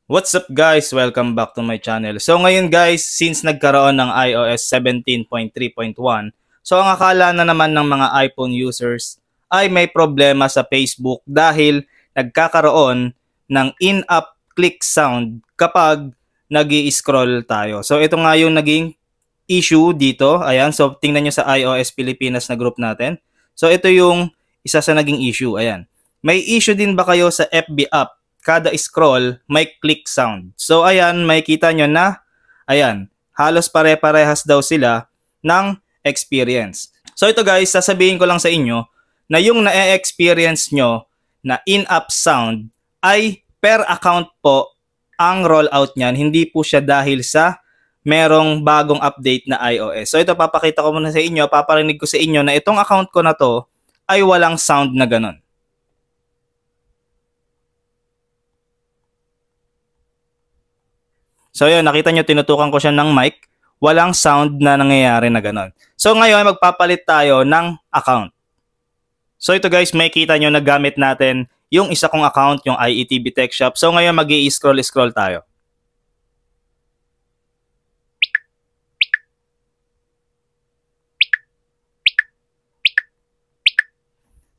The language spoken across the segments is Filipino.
What's up guys? Welcome back to my channel. So ngayon guys, since nagkaroon ng iOS 17.3.1, so ang akala na naman ng mga iPhone users ay may problema sa Facebook dahil nagkakaroon ng in-app click sound kapag nag-i-scroll tayo. So ito nga yung naging issue dito. Ayan, so tingnan nyo sa iOS Pilipinas na group natin. So ito yung isa sa naging issue. Ayan. May issue din ba kayo sa FB app? Kada scroll, may click sound. So, ayan, makikita nyo na, ayan, halos pare-parehas daw sila ng experience. So, ito guys, sasabihin ko lang sa inyo na yung na-experience nyo na in-app sound ay per account po ang rollout niyan. Hindi po siya dahil sa merong bagong update na iOS. So, ito papakita ko muna sa inyo, paparinig ko sa inyo na itong account ko na to ay walang sound na ganun. So yun, nakita nyo, tinutukan ko siya ng mic. Walang sound na nangyayari na gano'n. So ngayon, magpapalit tayo ng account. So ito guys, makikita nyo na gamit natin yung isa kong account, yung IETV Tech Shop. So ngayon, mag-i-scroll tayo.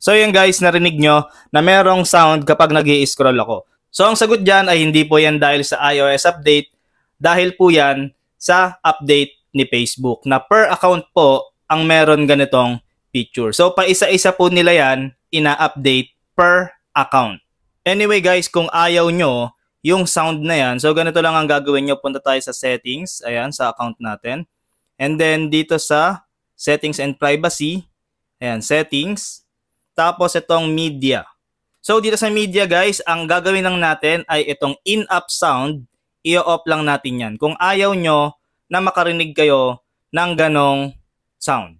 So yun guys, narinig nyo na merong sound kapag nag-i-scroll ako. So ang sagot dyan ay hindi po yan dahil sa iOS update, dahil po yan sa update ni Facebook na per account po ang meron ganitong feature. So pa isa-isa po nila yan ina-update per account. Anyway guys, kung ayaw nyo yung sound na yan, so ganito lang ang gagawin nyo. Punta tayo sa settings, ayan, sa account natin. And then dito sa settings and privacy, ayan, settings. Tapos itong media. So dito sa media guys, ang gagawin lang natin ay itong in-app sound, i-off lang natin yan. Kung ayaw nyo na makarinig kayo ng ganong sound.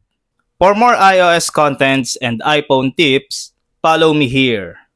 For more iOS contents and iPhone tips, follow me here.